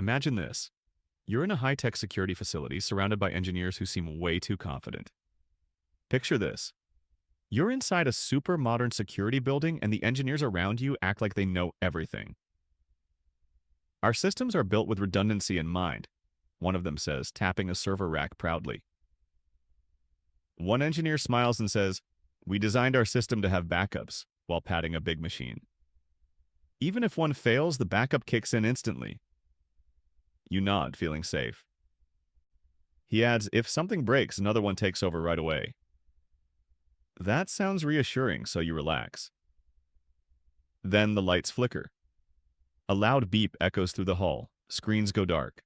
Imagine this. You're in a high-tech security facility surrounded by engineers who seem way too confident. Picture this. You're inside a super modern security building and the engineers around you act like they know everything. Our systems are built with redundancy in mind, one of them says, tapping a server rack proudly. One engineer smiles and says, "We designed our system to have backups," while patting a big machine. Even if one fails, the backup kicks in instantly. You nod, feeling safe. He adds, "If something breaks, another one takes over right away." That sounds reassuring, so you relax. Then the lights flicker. A loud beep echoes through the hall. Screens go dark.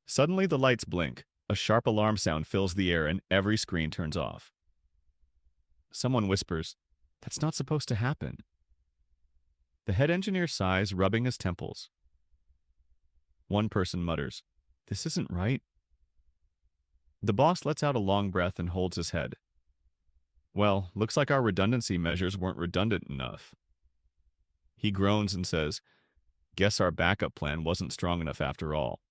Suddenly the lights blink. A sharp alarm sound fills the air and every screen turns off. Someone whispers, "That's not supposed to happen." The head engineer sighs, rubbing his temples. One person mutters, "This isn't right." The boss lets out a long breath and holds his head. "Well, looks like our redundancy measures weren't redundant enough." He groans and says, "Guess our backup plan wasn't strong enough after all."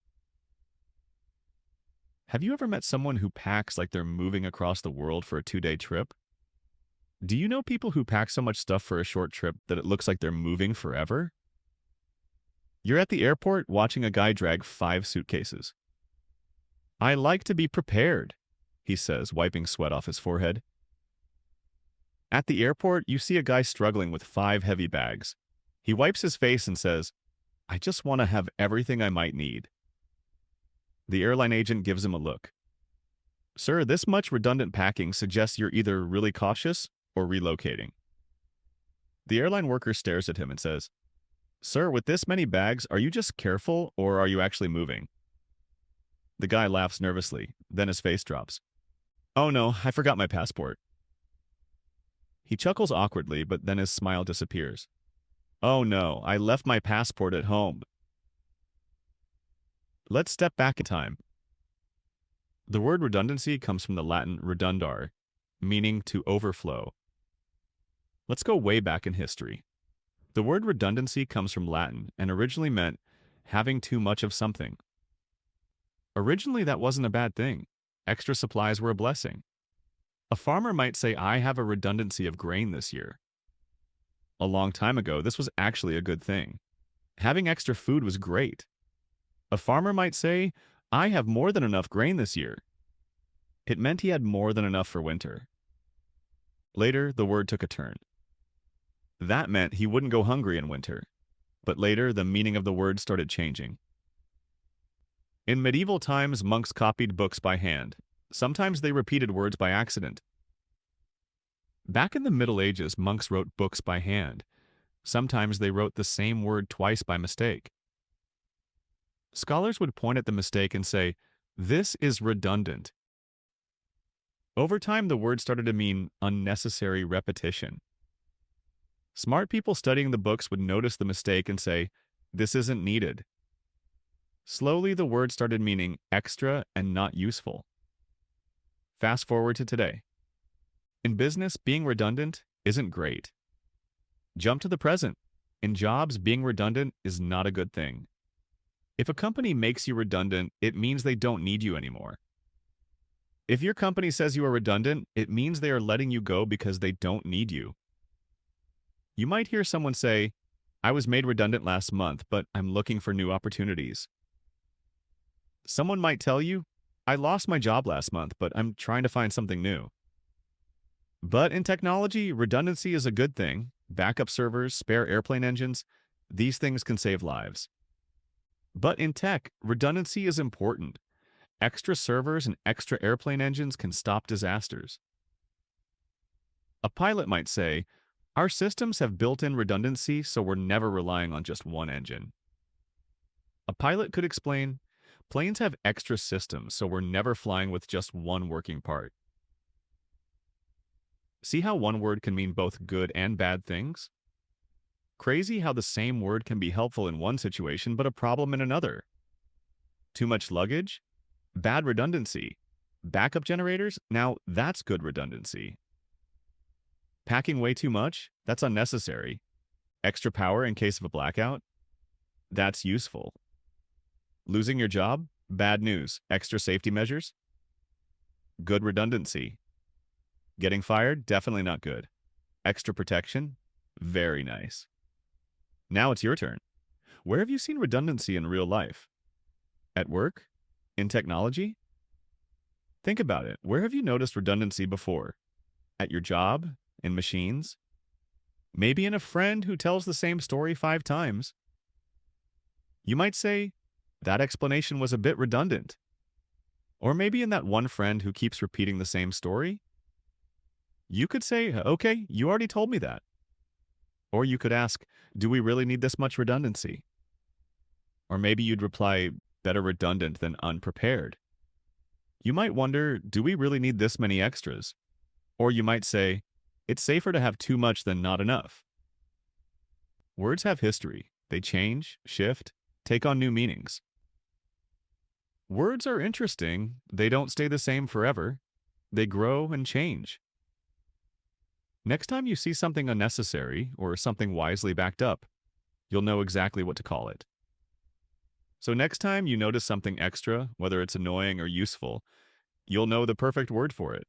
Have you ever met someone who packs like they're moving across the world for a 2-day trip? Do you know people who pack so much stuff for a short trip that it looks like they're moving forever? You're at the airport watching a guy drag 5 suitcases. "I like to be prepared," he says, wiping sweat off his forehead. At the airport, you see a guy struggling with 5 heavy bags. He wipes his face and says, "I just want to have everything I might need." The airline agent gives him a look. "Sir, this much redundant packing suggests you're either really cautious or relocating." The airline worker stares at him and says, "Sir, with this many bags, are you just careful or are you actually moving?" The guy laughs nervously, then his face drops. "Oh no, I forgot my passport." He chuckles awkwardly, but then his smile disappears. "Oh no, I left my passport at home." Let's step back in time. The word redundancy comes from the Latin redundare, meaning to overflow. Let's go way back in history. The word redundancy comes from Latin and originally meant having too much of something. Originally, that wasn't a bad thing. Extra supplies were a blessing. A farmer might say, "I have a redundancy of grain this year." A long time ago, this was actually a good thing. Having extra food was great. A farmer might say, "I have more than enough grain this year." It meant he had more than enough for winter. Later, the word took a turn. That meant he wouldn't go hungry in winter. But later, the meaning of the word started changing. In medieval times, monks copied books by hand. Sometimes they repeated words by accident. Back in the Middle Ages, monks wrote books by hand. Sometimes they wrote the same word twice by mistake. Scholars would point at the mistake and say, "This is redundant." Over time, the word started to mean unnecessary repetition. Smart people studying the books would notice the mistake and say, "This isn't needed." Slowly, the word started meaning extra and not useful. Fast forward to today. In business, being redundant isn't great. Jump to the present. In jobs, being redundant is not a good thing. If a company makes you redundant, it means they don't need you anymore. If your company says you are redundant, it means they are letting you go because they don't need you. You might hear someone say, "I was made redundant last month, but I'm looking for new opportunities." Someone might tell you, "I lost my job last month, but I'm trying to find something new." But in technology, redundancy is a good thing. Backup servers, spare airplane engines, these things can save lives. But in tech, redundancy is important. Extra servers and extra airplane engines can stop disasters. A pilot might say, "Our systems have built-in redundancy, so we're never relying on just one engine." A pilot could explain, "Planes have extra systems, so we're never flying with just one working part." See how one word can mean both good and bad things? Crazy how the same word can be helpful in one situation but a problem in another. Too much luggage? Bad redundancy. Backup generators? Now that's good redundancy. Packing way too much? That's unnecessary. Extra power in case of a blackout? That's useful. Losing your job? Bad news. Extra safety measures? Good redundancy. Getting fired? Definitely not good. Extra protection? Very nice. Now it's your turn. Where have you seen redundancy in real life? At work? In technology? Think about it. Where have you noticed redundancy before? At your job? In machines? Maybe in a friend who tells the same story 5 times. You might say, that explanation was a bit redundant. Or maybe in that one friend who keeps repeating the same story. You could say, okay, you already told me that. Or you could ask, do we really need this much redundancy? Or maybe you'd reply, better redundant than unprepared. You might wonder, do we really need this many extras? Or you might say, it's safer to have too much than not enough. Words have history. They change, shift, take on new meanings. Words are interesting. They don't stay the same forever. They grow and change. Next time you see something unnecessary or something wisely backed up, you'll know exactly what to call it. So next time you notice something extra, whether it's annoying or useful, you'll know the perfect word for it.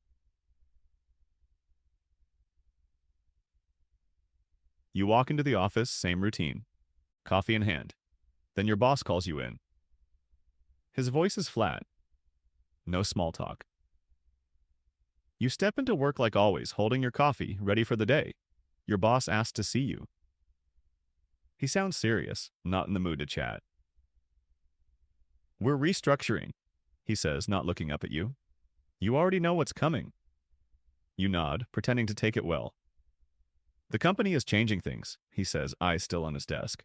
You walk into the office, same routine, coffee in hand. Then your boss calls you in. His voice is flat. No small talk. You step into work like always, holding your coffee, ready for the day. Your boss asks to see you. He sounds serious, not in the mood to chat. We're restructuring, he says, not looking up at you. You already know what's coming. You nod, pretending to take it well. The company is changing things, he says, eyes still on his desk.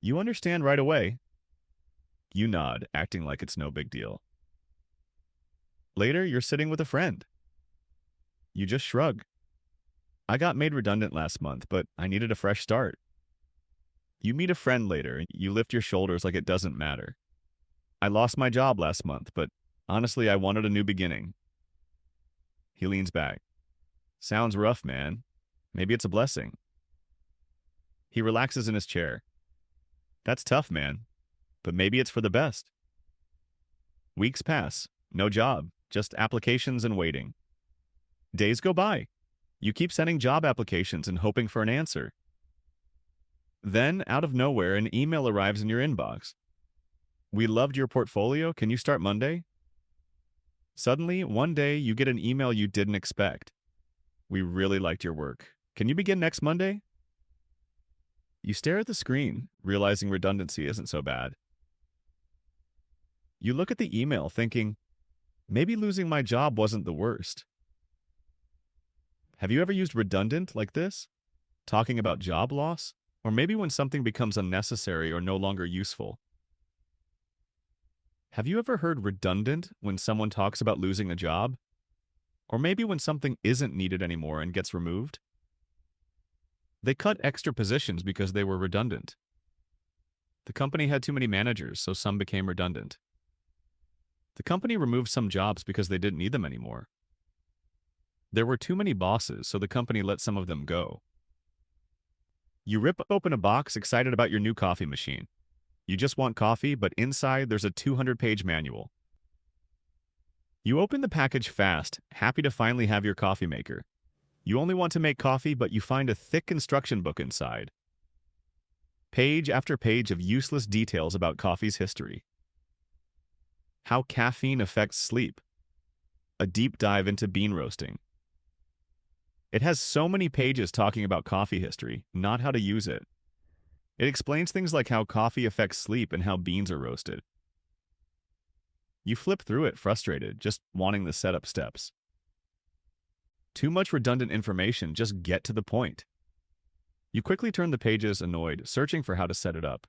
You understand right away. You nod, acting like it's no big deal. Later, you're sitting with a friend. You just shrug. I got made redundant last month, but I needed a fresh start. You meet a friend later, and you lift your shoulders like it doesn't matter. I lost my job last month, but honestly, I wanted a new beginning. He leans back. Sounds rough, man. Maybe it's a blessing. He relaxes in his chair. That's tough, man, but maybe it's for the best. Weeks pass. No job, just applications and waiting. Days go by. You keep sending job applications and hoping for an answer. Then, out of nowhere, an email arrives in your inbox. We loved your portfolio. Can you start Monday? Suddenly, one day, you get an email you didn't expect. We really liked your work. Can you begin next Monday? You stare at the screen, realizing redundancy isn't so bad. You look at the email thinking, maybe losing my job wasn't the worst. Have you ever used redundant like this? Talking about job loss? Or maybe when something becomes unnecessary or no longer useful? Have you ever heard redundant when someone talks about losing a job? Or maybe when something isn't needed anymore and gets removed? They cut extra positions because they were redundant. The company had too many managers, so some became redundant. The company removed some jobs because they didn't need them anymore. There were too many bosses, so the company let some of them go. You rip open a box excited about your new coffee machine. You just want coffee, but inside there's a 200-page manual. You open the package fast, happy to finally have your coffee maker. You only want to make coffee, but you find a thick instruction book inside. Page after page of useless details about coffee's history. How caffeine affects sleep. A deep dive into bean roasting. It has so many pages talking about coffee history, not how to use it. It explains things like how coffee affects sleep and how beans are roasted. You flip through it frustrated, just wanting the setup steps. Too much redundant information, just get to the point. You quickly turn the pages, annoyed, searching for how to set it up.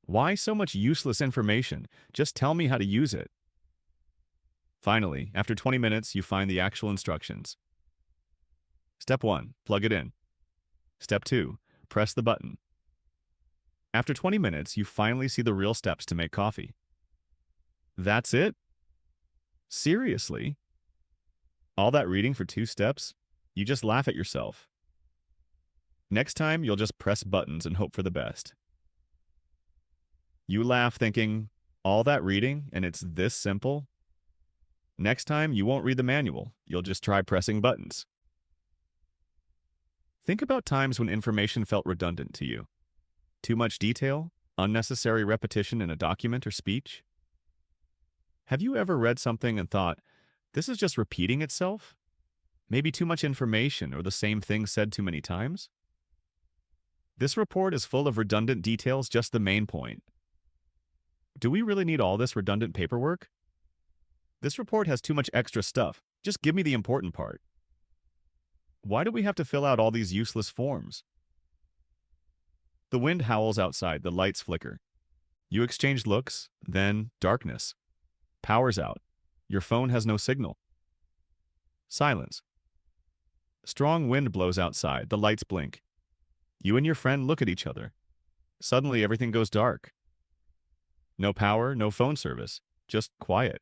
Why so much useless information? Just tell me how to use it. Finally, after 20 minutes, you find the actual instructions. Step 1, plug it in. Step 2, press the button. After 20 minutes, you finally see the real steps to make coffee. That's it? Seriously? All that reading for 2 steps? You just laugh at yourself. Next time, you'll just press buttons and hope for the best. You laugh thinking, all that reading and it's this simple? Next time, you won't read the manual. You'll just try pressing buttons. Think about times when information felt redundant to you. Too much detail? Unnecessary repetition in a document or speech? Have you ever read something and thought, this is just repeating itself? Maybe too much information or the same thing said too many times? This report is full of redundant details, just the main point. Do we really need all this redundant paperwork? This report has too much extra stuff. Just give me the important part. Why do we have to fill out all these useless forms? The wind howls outside, the lights flicker. You exchange looks, then darkness. Power's out. Your phone has no signal. Silence. Strong wind blows outside, the lights blink. You and your friend look at each other. Suddenly everything goes dark. No power, no phone service, just quiet.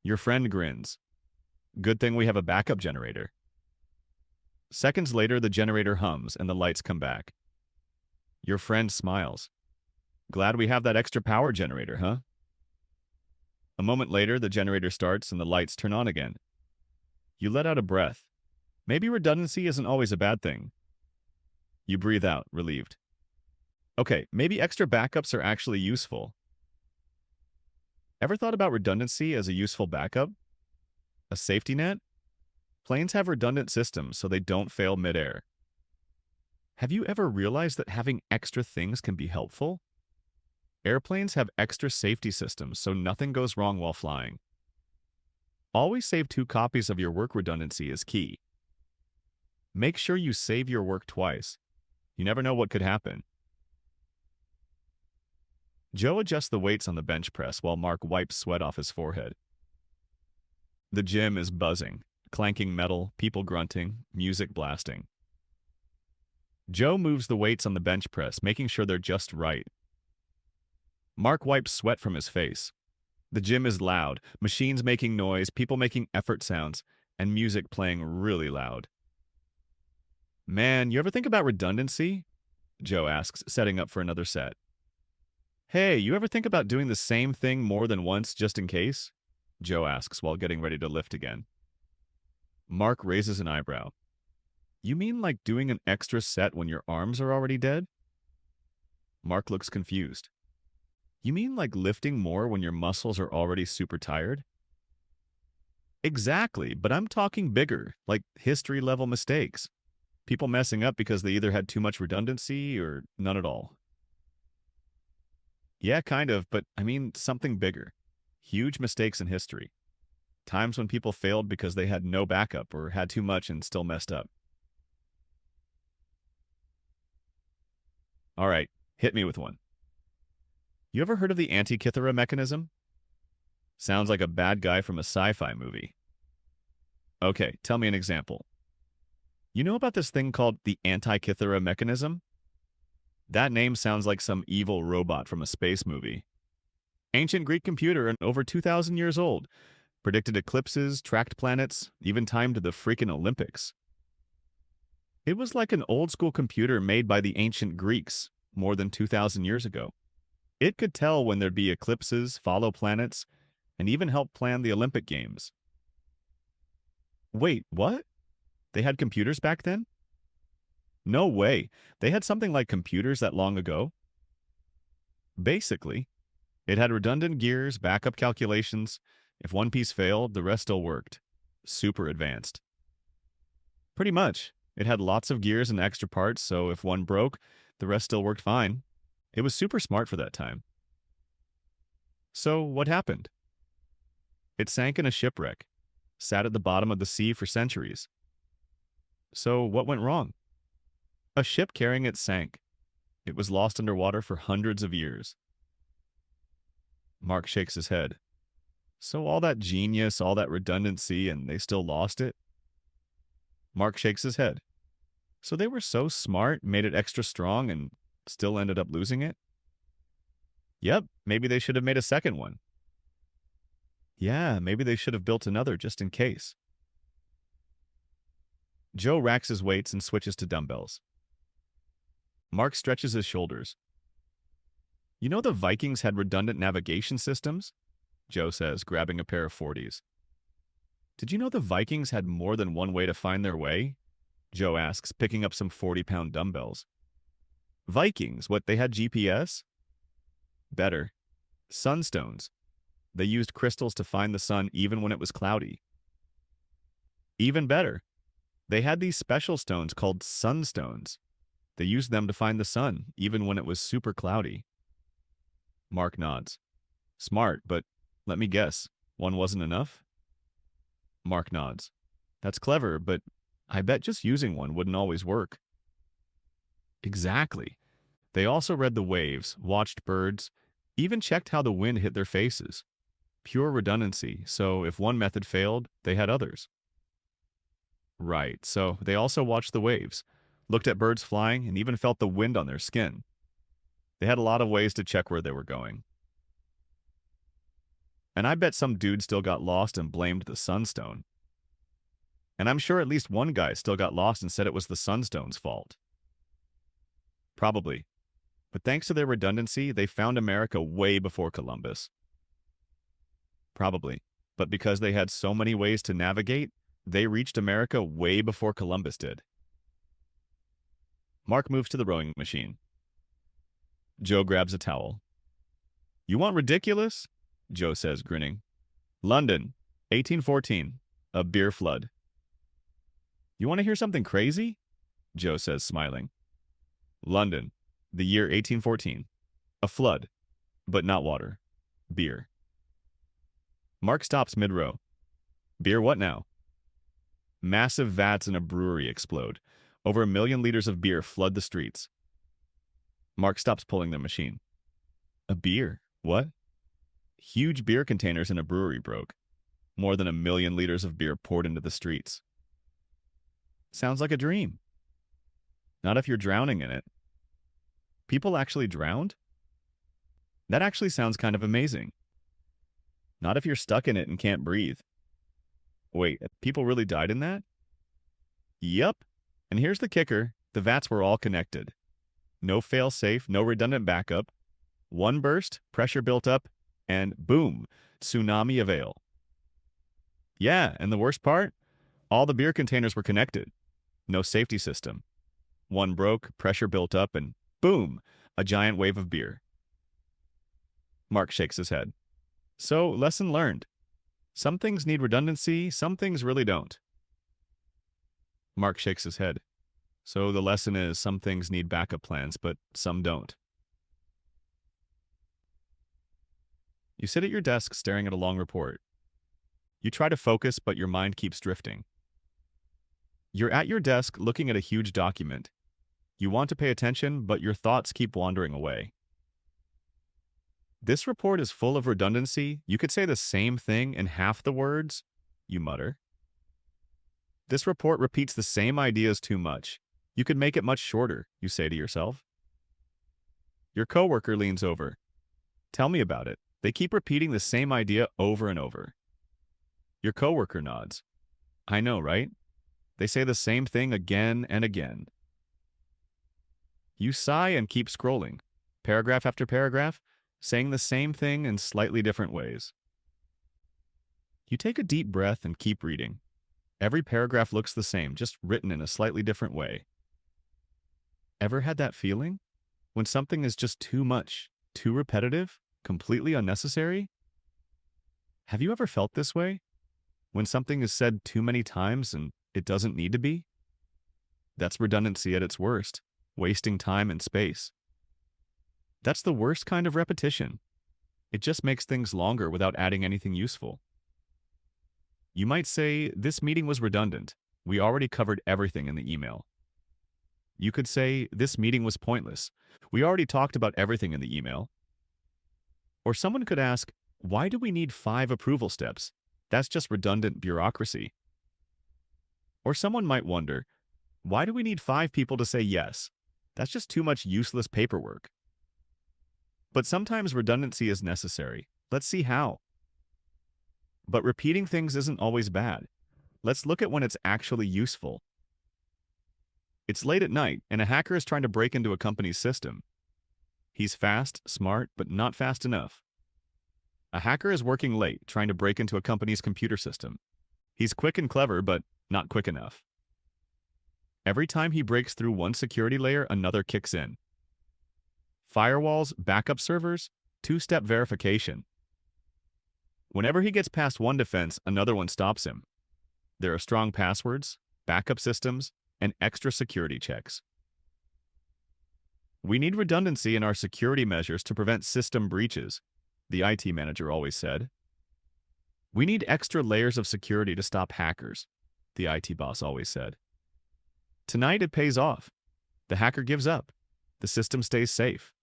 Your friend grins. Good thing we have a backup generator. Seconds later, the generator hums and the lights come back. Your friend smiles. Glad we have that extra power generator, huh? A moment later, the generator starts and the lights turn on again. You let out a breath. Maybe redundancy isn't always a bad thing. You breathe out, relieved. Okay, maybe extra backups are actually useful. Ever thought about redundancy as a useful backup? A safety net? Planes have redundant systems so they don't fail midair. Have you ever realized that having extra things can be helpful? Airplanes have extra safety systems so nothing goes wrong while flying. Always save 2 copies of your work. Redundancy is key. Make sure you save your work twice. You never know what could happen. Joe adjusts the weights on the bench press while Mark wipes sweat off his forehead. The gym is buzzing, clanking metal, people grunting, music blasting. Joe moves the weights on the bench press, making sure they're just right. Mark wipes sweat from his face. The gym is loud, machines making noise, people making effort sounds, and music playing really loud. Man, you ever think about redundancy? Joe asks, setting up for another set. Hey, you ever think about doing the same thing more than once just in case? Joe asks while getting ready to lift again. Mark raises an eyebrow. You mean like doing an extra set when your arms are already dead? Mark looks confused. You mean like lifting more when your muscles are already super tired? Exactly, but I'm talking bigger, like history-level mistakes. People messing up because they either had too much redundancy or none at all. Yeah, kind of, but I mean something bigger. Huge mistakes in history. Times when people failed because they had no backup or had too much and still messed up. All right, hit me with one. You ever heard of the Antikythera mechanism? Sounds like a bad guy from a sci-fi movie. Okay, tell me an example. You know about this thing called the Antikythera mechanism? That name sounds like some evil robot from a space movie. Ancient Greek computer and over 2,000 years old. Predicted eclipses, tracked planets, even timed the freaking Olympics. It was like an old-school computer made by the ancient Greeks more than 2,000 years ago. It could tell when there'd be eclipses, follow planets, and even help plan the Olympic Games. Wait, what? They had computers back then? No way. They had something like computers that long ago? Basically, it had redundant gears, backup calculations. If one piece failed, the rest still worked. Super advanced. Pretty much. It had lots of gears and extra parts, so if one broke, the rest still worked fine. It was super smart for that time. So, what happened? It sank in a shipwreck, sat at the bottom of the sea for centuries. So, what went wrong? A ship carrying it sank. It was lost underwater for hundreds of years. Mark shakes his head. So all that genius, all that redundancy, and they still lost it? Mark shakes his head. So they were so smart, made it extra strong, and still ended up losing it? Yep, maybe they should have made a second one. Yeah, maybe they should have built another just in case. Joe racks his weights and switches to dumbbells. Mark stretches his shoulders. You know the Vikings had redundant navigation systems? Joe says, grabbing a pair of 40s. Did you know the Vikings had more than one way to find their way? Joe asks, picking up some 40-pound dumbbells. Vikings, what, they had GPS? Better. Sunstones. They used crystals to find the sun even when it was cloudy. Even better. They had these special stones called sunstones. They used them to find the sun even when it was super cloudy. Mark nods. Smart, but let me guess, one wasn't enough? Mark nods. That's clever, but I bet just using one wouldn't always work. Exactly. They also read the waves, watched birds, even checked how the wind hit their faces. Pure redundancy, so if one method failed, they had others. Right, so they also watched the waves, looked at birds flying, and even felt the wind on their skin. They had a lot of ways to check where they were going. And I bet some dude still got lost and blamed the sunstone. And I'm sure at least one guy still got lost and said it was the sunstone's fault. Probably. But thanks to their redundancy, they found America way before Columbus. Probably. But because they had so many ways to navigate, they reached America way before Columbus did. Mark moves to the rowing machine. Joe grabs a towel. You want ridiculous? Joe says, grinning. London, 1814, a beer flood. You want to hear something crazy? Joe says, smiling. London, the year 1814, a flood, but not water, beer. Mark stops mid-row. Beer what now? Massive vats in a brewery explode. Over 1 million liters of beer flood the streets. Mark stops pulling the machine. A beer? What? Huge beer containers in a brewery broke. More than 1 million liters of beer poured into the streets. Sounds like a dream. Not if you're drowning in it. People actually drowned? That actually sounds kind of amazing. Not if you're stuck in it and can't breathe. Wait, people really died in that? Yup. And here's the kicker, the vats were all connected. No fail-safe, no redundant backup. One burst, pressure built up, and boom, tsunami of ale. Yeah, and the worst part? All the beer containers were connected. No safety system. One broke, pressure built up, and boom, a giant wave of beer. Mark shakes his head. So, lesson learned. Some things need redundancy, some things really don't. Mark shakes his head. So the lesson is some things need backup plans, but some don't. You sit at your desk staring at a long report. You try to focus, but your mind keeps drifting. You're at your desk looking at a huge document. You want to pay attention, but your thoughts keep wandering away. This report is full of redundancy. You could say the same thing in half the words, you mutter. This report repeats the same ideas too much. You could make it much shorter, you say to yourself. Your coworker leans over. Tell me about it. They keep repeating the same idea over and over. Your coworker nods. I know, right? They say the same thing again and again. You sigh and keep scrolling, paragraph after paragraph, saying the same thing in slightly different ways. You take a deep breath and keep reading. Every paragraph looks the same, just written in a slightly different way. Ever had that feeling? When something is just too much, too repetitive, completely unnecessary? Have you ever felt this way? When something is said too many times and it doesn't need to be? That's redundancy at its worst, wasting time and space. That's the worst kind of repetition. It just makes things longer without adding anything useful. You might say, this meeting was redundant. We already covered everything in the email. You could say, this meeting was pointless. We already talked about everything in the email. Or someone could ask, why do we need 5 approval steps? That's just redundant bureaucracy. Or someone might wonder, why do we need 5 people to say yes? That's just too much useless paperwork. But sometimes redundancy is necessary. Let's see how. But repeating things isn't always bad. Let's look at when it's actually useful. It's late at night, and a hacker is trying to break into a company's system. He's fast, smart, but not fast enough. A hacker is working late, trying to break into a company's computer system. He's quick and clever, but not quick enough. Every time he breaks through one security layer, another kicks in. Firewalls, backup servers, two-step verification. Whenever he gets past one defense, another one stops him. There are strong passwords, backup systems, and extra security checks. We need redundancy in our security measures to prevent system breaches, the IT manager always said. We need extra layers of security to stop hackers, the IT boss always said. Tonight it pays off. The hacker gives up. The system stays safe.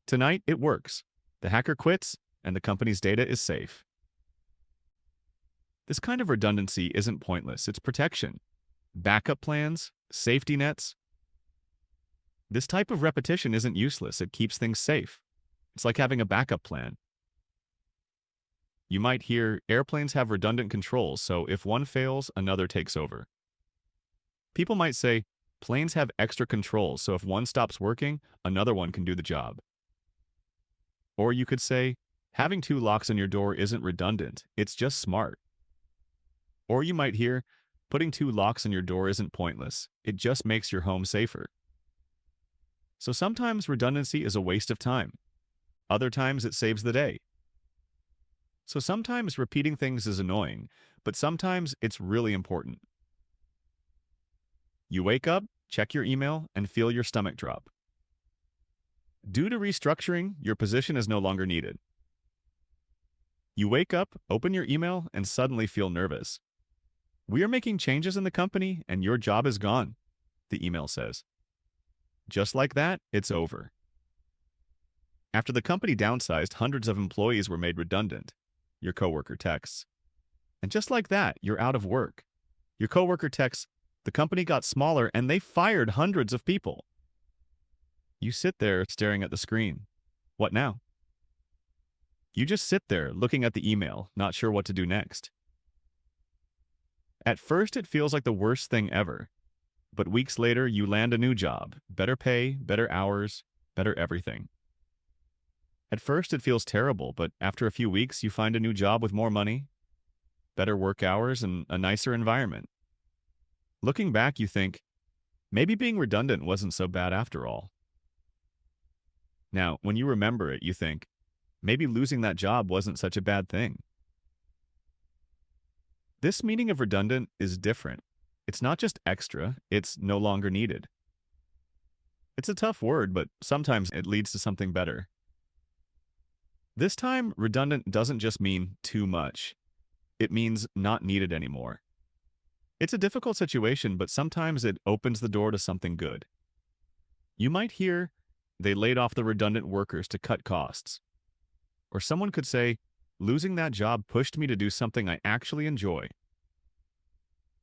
Tonight it works. The hacker quits, and the company's data is safe. This kind of redundancy isn't pointless, it's protection. Backup plans, safety nets. This type of repetition isn't useless, it keeps things safe. It's like having a backup plan. You might hear airplanes have redundant controls, so if one fails, another takes over. People might say planes have extra controls, so if one stops working, another one can do the job. Or you could say, having two locks on your door isn't redundant, it's just smart. Or you might hear, putting two locks on your door isn't pointless, it just makes your home safer. So sometimes redundancy is a waste of time. Other times it saves the day. So sometimes repeating things is annoying, but sometimes it's really important. You wake up, check your email, and feel your stomach drop. Due to restructuring, your position is no longer needed. You wake up, open your email, and suddenly feel nervous. We are making changes in the company, and your job is gone, the email says. Just like that, it's over. After the company downsized, hundreds of employees were made redundant, your coworker texts. And just like that, you're out of work. Your coworker texts, the company got smaller and they fired hundreds of people. You sit there staring at the screen. What now? You just sit there looking at the email, not sure what to do next. At first, it feels like the worst thing ever. But weeks later, you land a new job. Better pay, better hours, better everything. At first, it feels terrible, but after a few weeks, you find a new job with more money, better work hours, and a nicer environment. Looking back, you think, maybe being redundant wasn't so bad after all. Now, when you remember it, you think, maybe losing that job wasn't such a bad thing. This meaning of redundant is different. It's not just extra, it's no longer needed. It's a tough word, but sometimes it leads to something better. This time, redundant doesn't just mean too much. It means not needed anymore. It's a difficult situation, but sometimes it opens the door to something good. You might hear, they laid off the redundant workers to cut costs. Or someone could say, losing that job pushed me to do something I actually enjoy.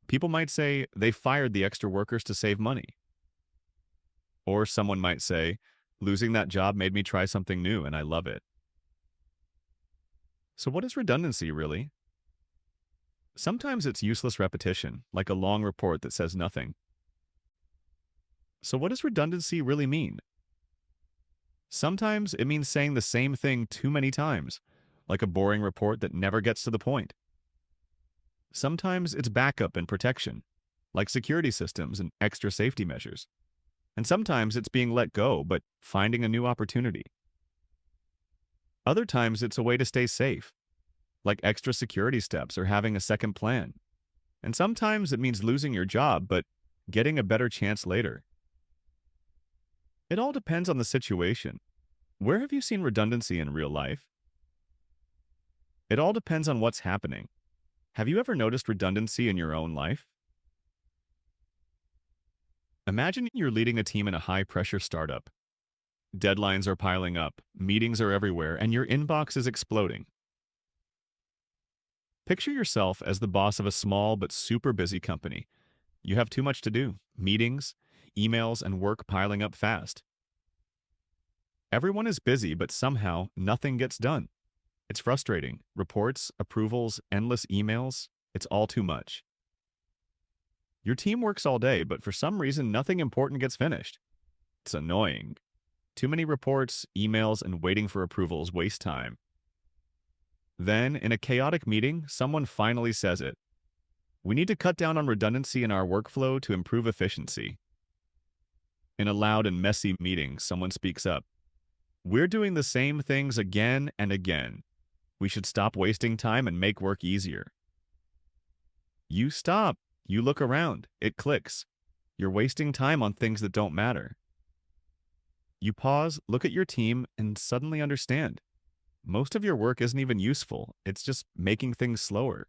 People might say, they fired the extra workers to save money. Or someone might say, losing that job made me try something new and I love it. So what is redundancy really? Sometimes it's useless repetition, like a long report that says nothing. So what does redundancy really mean? Sometimes it means saying the same thing too many times, like a boring report that never gets to the point. Sometimes it's backup and protection, like security systems and extra safety measures. And sometimes it's being let go, but finding a new opportunity. Other times it's a way to stay safe, like extra security steps or having a second plan. And sometimes it means losing your job, but getting a better chance later. It all depends on the situation. Where have you seen redundancy in real life? It all depends on what's happening. Have you ever noticed redundancy in your own life? Imagine you're leading a team in a high-pressure startup. Deadlines are piling up, meetings are everywhere, and your inbox is exploding. Picture yourself as the boss of a small but super busy company. You have too much to do, meetings, emails, and work piling up fast. Everyone is busy, but somehow nothing gets done. It's frustrating. Reports, approvals, endless emails, it's all too much. Your team works all day, but for some reason nothing important gets finished. It's annoying. Too many reports, emails, and waiting for approvals waste time. Then, in a chaotic meeting, someone finally says it. We need to cut down on redundancy in our workflow to improve efficiency. In a loud and messy meeting, someone speaks up. We're doing the same things again and again. We should stop wasting time and make work easier. You stop. You look around. It clicks. You're wasting time on things that don't matter. You pause, look at your team, and suddenly understand. Most of your work isn't even useful. It's just making things slower.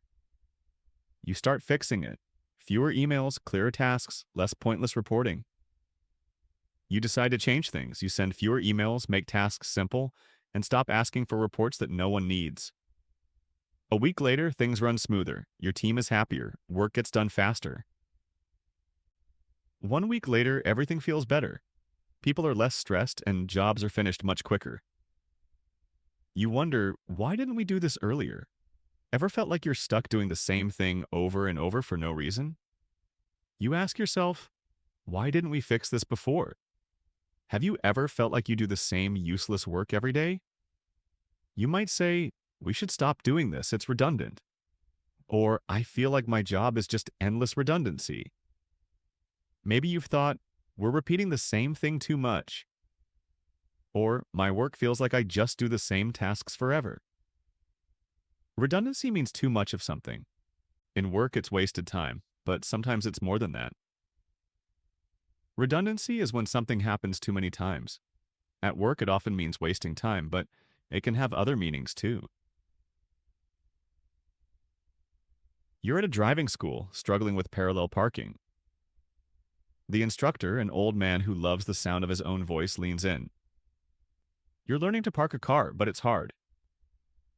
You start fixing it. Fewer emails, clearer tasks, less pointless reporting. You decide to change things. You send fewer emails, make tasks simple, and stop asking for reports that no one needs. A week later, things run smoother. Your team is happier. Work gets done faster. 1 week later, everything feels better. People are less stressed and jobs are finished much quicker. You wonder, why didn't we do this earlier? Ever felt like you're stuck doing the same thing over and over for no reason? You ask yourself, why didn't we fix this before? Have you ever felt like you do the same useless work every day? You might say, we should stop doing this, it's redundant. Or, I feel like my job is just endless redundancy. Maybe you've thought, we're repeating the same thing too much. Or, my work feels like I just do the same tasks forever. Redundancy means too much of something. In work, it's wasted time, but sometimes it's more than that. Redundancy is when something happens too many times. At work, it often means wasting time, but it can have other meanings too. You're at a driving school, struggling with parallel parking. The instructor, an old man who loves the sound of his own voice, leans in. You're learning to park a car, but it's hard.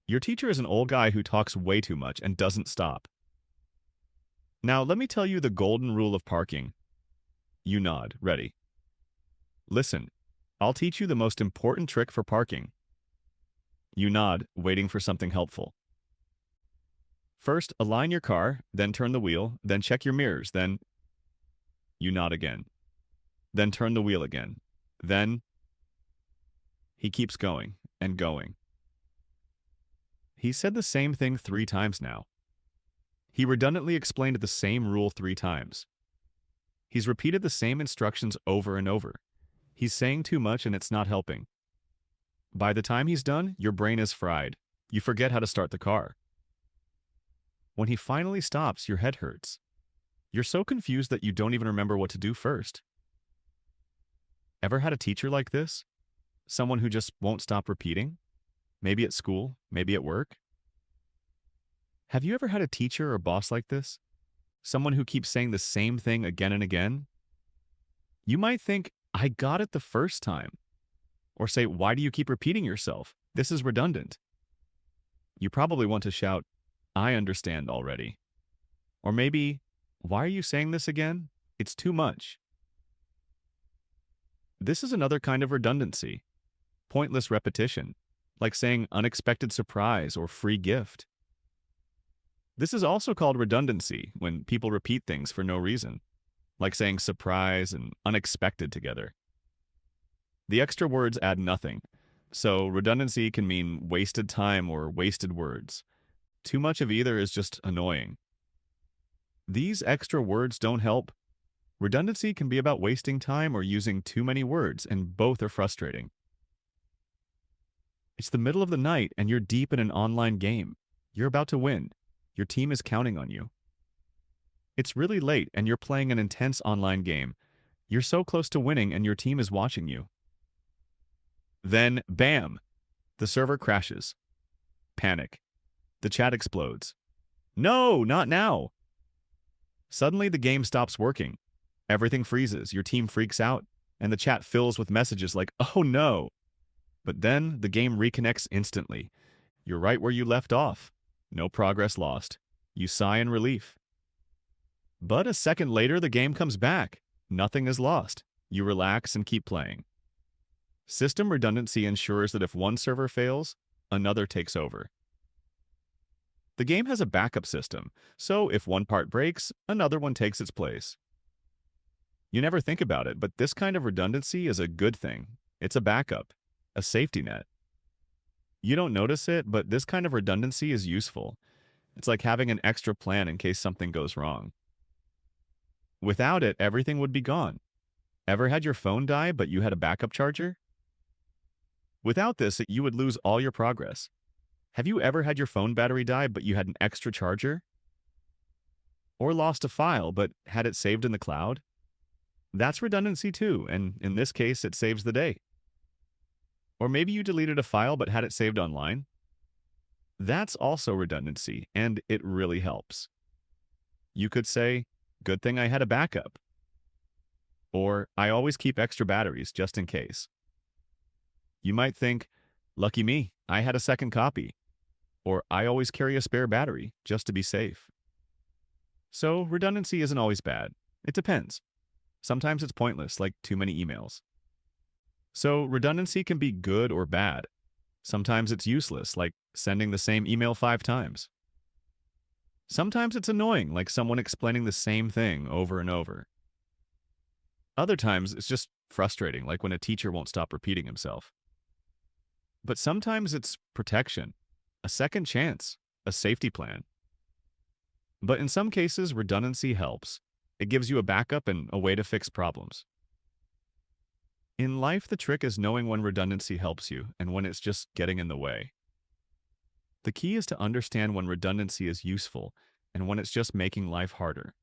Your teacher is an old guy who talks way too much and doesn't stop. Now, let me tell you the golden rule of parking. You nod, ready. Listen, I'll teach you the most important trick for parking. You nod, waiting for something helpful. First, align your car, then turn the wheel, then check your mirrors, then... You nod again. Then turn the wheel again. Then... He keeps going and going. He said the same thing 3 times now. He redundantly explained the same rule 3 times. He's repeated the same instructions over and over. He's saying too much and it's not helping. By the time he's done, your brain is fried. You forget how to start the car. When he finally stops, your head hurts. You're so confused that you don't even remember what to do first. Ever had a teacher like this? Someone who just won't stop repeating? Maybe at school, maybe at work? Have you ever had a teacher or boss like this? Someone who keeps saying the same thing again and again? You might think, I got it the first time. Or say, why do you keep repeating yourself? This is redundant. You probably want to shout, I understand already. Or maybe, why are you saying this again? It's too much. This is another kind of redundancy. Pointless repetition, like saying unexpected surprise or free gift. This is also called redundancy when people repeat things for no reason, like saying surprise and unexpected together. The extra words add nothing, so redundancy can mean wasted time or wasted words. Too much of either is just annoying. These extra words don't help. Redundancy can be about wasting time or using too many words, and both are frustrating. It's the middle of the night and you're deep in an online game. You're about to win. Your team is counting on you. It's really late and you're playing an intense online game. You're so close to winning and your team is watching you. Then, bam! The server crashes. Panic. The chat explodes. No, not now! Suddenly the game stops working. Everything freezes, your team freaks out, and the chat fills with messages like, oh no! But then the game reconnects instantly. You're right where you left off. No progress lost. You sigh in relief. But a second later, the game comes back. Nothing is lost. You relax and keep playing. System redundancy ensures that if one server fails, another takes over. The game has a backup system, so if one part breaks, another one takes its place. You never think about it, but this kind of redundancy is a good thing. It's a backup, a safety net. You don't notice it, but this kind of redundancy is useful. It's like having an extra plan in case something goes wrong. Without it, everything would be gone. Ever had your phone die, but you had a backup charger? Without this, you would lose all your progress. Have you ever had your phone battery die, but you had an extra charger? Or lost a file, but had it saved in the cloud? That's redundancy too, and in this case, it saves the day. Or maybe you deleted a file but had it saved online? That's also redundancy, and it really helps. You could say, good thing I had a backup. Or, I always keep extra batteries just in case. You might think, lucky me, I had a second copy. Or, I always carry a spare battery just to be safe. So, redundancy isn't always bad. It depends. Sometimes it's pointless, like too many emails. So, redundancy can be good or bad. Sometimes it's useless, like sending the same email 5 times. Sometimes it's annoying, like someone explaining the same thing over and over. Other times, it's just frustrating, like when a teacher won't stop repeating himself. But sometimes it's protection, a second chance, a safety plan. But in some cases, redundancy helps. It gives you a backup and a way to fix problems. In life, the trick is knowing when redundancy helps you and when it's just getting in the way. The key is to understand when redundancy is useful and when it's just making life harder.